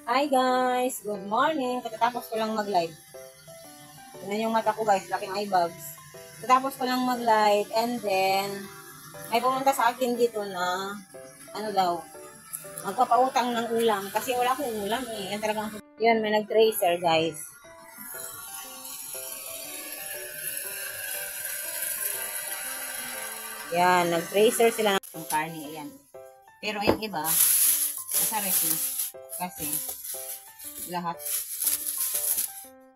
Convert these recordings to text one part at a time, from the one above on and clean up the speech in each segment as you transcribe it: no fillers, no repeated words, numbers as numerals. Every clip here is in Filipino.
Hi guys! Good morning! Katatapos ko lang mag-live. Tignan yung mata ko guys, laking eye bags. Katatapos ko lang mag-live and then may pumunta sa akin dito na ano daw, magpapautang ng ulam kasi wala akong ulam eh. Yan talagang yun, may nag-tracer guys. Yan, nag-tracer sila ng karne. Ayan. Pero yung iba, nasa ref na. Kasi lahat.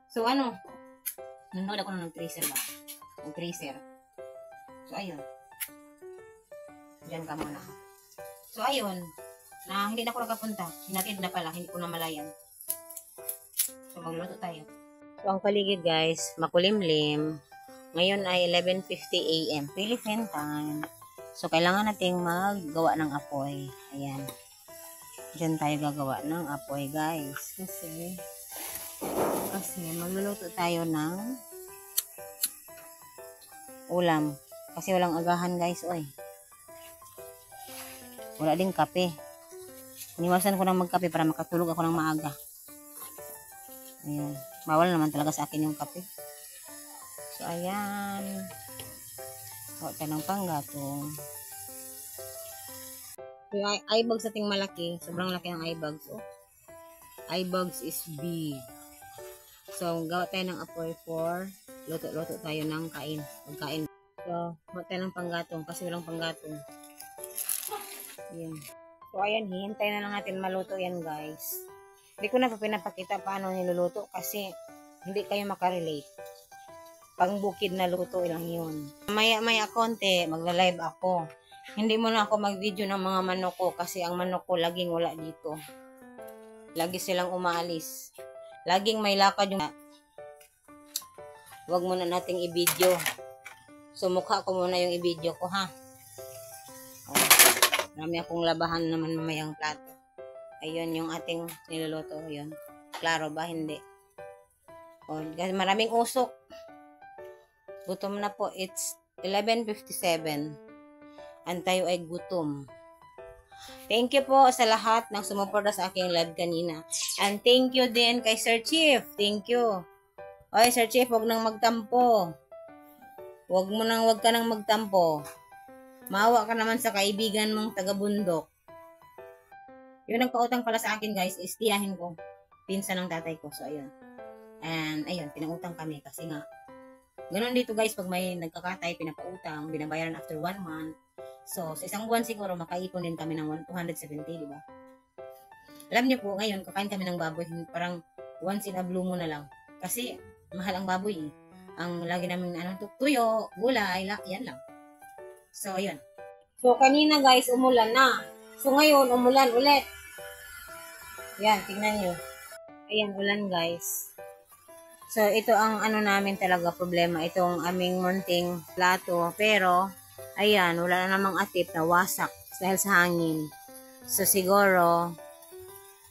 So ano, nanood ako ng tracer ba? Ng tracer. So ayun. Diyan ka muna. So ayun, na hindi na ako nakapunta. Hinatid na pala, hindi ko na malayan. So magluluto tayo. So ang paligid guys, makulimlim. Ngayon ay 11:50 AM Philippine time. So kailangan nating maggawa ng apoy. Ayan. Diyan tayo gagawa ng apoy guys. Kasi magluluto tayo ng ulam. Kasi walang agahan guys, oy. Wala ding kape. Iniwasan ko ng magkape para makatulog ako ng maaga. Ayan. Bawal naman talaga sa akin yung kape. So, ayan. Gawa tayo ng panggatong. Yung eye bags ating malaki. Sobrang laki ang eye bags. Oh. Eye bags is big. So, gawa tayo ng apoy for luto-luto tayo ng pagkain. So, gawa tayo ng panggatong kasi walang panggatong. Ayan. So, ayan. Hihintay na lang natin maluto yan, guys. Hindi ko na pa pinapakita paano niluluto kasi hindi kayo makarelate. Pangbukid na luto lang yun. Maya-maya konti, magla-live ako. Hindi mo na ako mag-video ng mga manok ko kasi ang manok ko laging wala dito. Lagi silang umaalis. Laging may lakad yung... Huwag muna nating i-video. So, mukha ko muna yung i-video ko, ha? Oh, marami akong labahan naman mamayang plato. Ayun yung ating niluluto. Ayun. Klaro ba? Hindi. Oh, kasi maraming usok. Gutom na po. It's 11:57. And tayo ay gutom. Thank you po sa lahat ng sumuporta sa aking live kanina. And thank you din kay Sir Chief. Thank you. Oy, Sir Chief, huwag nang magtampo. Huwag ka nang magtampo. Maawa ka naman sa kaibigan mong taga-bundok. Yung nagpautang pala sa akin, guys, is tiyahin ko. Pinsan ng tatay ko. So, ayun. And, ayun, pinautang kami kasi nga, ganun dito, guys, pag may nagkakatay, pinapautang, binabayaran after 1 month. So, sa isang buwan siguro, makaipon din kami ng 270, di ba? Alam niyo po, ngayon, kakain kami ng baboy. Parang once in a blue moon na lang. Kasi, mahal ang baboy eh. Ang lagi namin, tuyo, gulay, yan lang. So, ayun. So, kanina guys, umulan na. So, ngayon, umulan ulit. Yan, tingnan nyo. Ayan, ulan guys. So, ito ang namin talaga problema. Itong aming munting plato. Pero, ayan, wala na namang atip na wasak dahil sa hangin. So, siguro,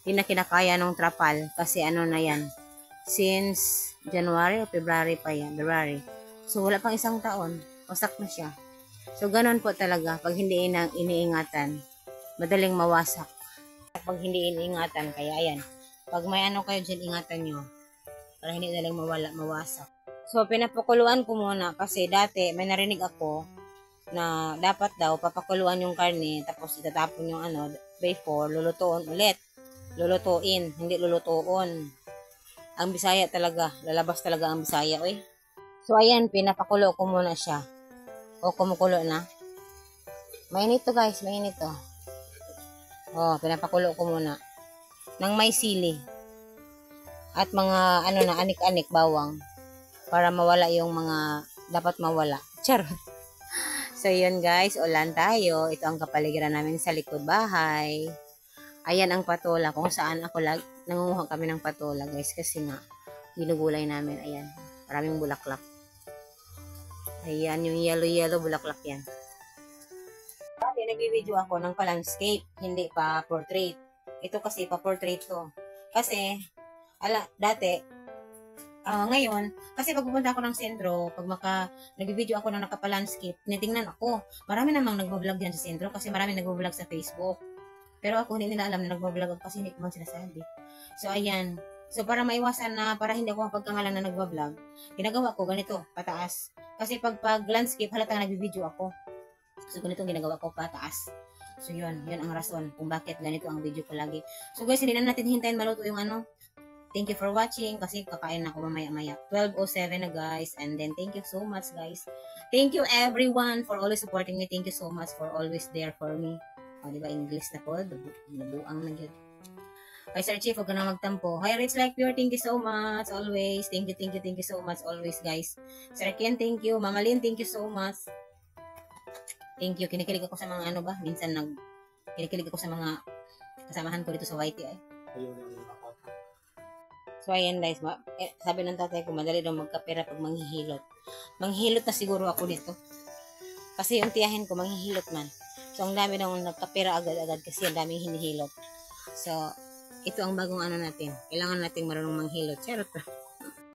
hindi na kinakaya nung trapal. Kasi na yan. Since January o February pa yan. February. So, wala pang isang taon. Wasak na siya. So, ganun po talaga. Pag hindi iniingatan, madaling mawasak. Pag hindi iniingatan, kaya ayan. Pag may kayo dyan, ingatan nyo. Para hindi madaling mawasak. So, pinapakuluan ko muna. Kasi dati, may narinig ako na dapat daw, papakuluan yung karne. Tapos, itatapon yung before, lulutuin ulit. Lulutuin, hindi lulutuon. Ang Bisaya talaga, lalabas talaga ang Bisaya, oy. So, ayan, pinapakulo ko muna siya. O, kumukulo na. Mainit to, guys, mainit to. O, pinapakulo ko muna. Nang may sili. At mga, anik-anik, bawang. Para mawala yung mga dapat mawala. Charot. So, yun, guys, ulan tayo. Ito ang kapaligiran namin sa likod bahay. Ayan ang patola, kung saan ako nangunguha kami ng patola, guys, kasi nga, ginugulay namin, ayan, maraming bulaklak. Ayan, yung yellow bulaklak yan. Dati, nag-video ako ng pa-landscape, hindi pa portrait. Ito kasi, pa-portrait to. Kasi, dati, ngayon, kasi pag pupunta ako ng sentro, pag nag-video ako ng nakapa-landscape, tinitingnan ako, marami namang nagbablog yan sa sentro, kasi marami nagbablog sa Facebook. Pero ako hindi nila alam na nagbablog ako kasi hindi ko man sinasabi. So, ayan. So, para maiwasan na, para hindi ako mapagkangalan na nagbablog, ginagawa ko ganito, pataas. Kasi pag landscape, halatang nagbibideo ako. So, ganito ang ginagawa ko, pataas. So, yun ang rason kung bakit ganito ang video ko lagi. So, guys, hindi na natin hintayin maluto yung ano. Thank you for watching kasi kakain ako mamaya-maya. 12:07 na guys. And then, thank you so much guys. Thank you everyone for always supporting me. Thank you so much for always there for me. O, diba, English na po. Nabuang na yun. Kay Sir Chief, huwag ka na magtampo. Hi, Rich Like Pure, thank you so much. Always. Thank you so much. Always, guys. Sir Ken, thank you. Mama Lynn, thank you so much. Thank you. Kinikilig ako sa mga ano ba? Minsan kinikilig ako sa mga kasamahan ko dito sa YT. So, ayan guys. Sabi ng tatay ko, madali daw magkapera pag manghihilot. Manghihilot na siguro ako dito. Kasi yung tiyahin ko, manghihilot man. So, ang dami daw nagkapera agad-agad kasi ang daming hinihilot. So, ito ang bagong ano natin. Kailangan natin marunong manghilot. Charot.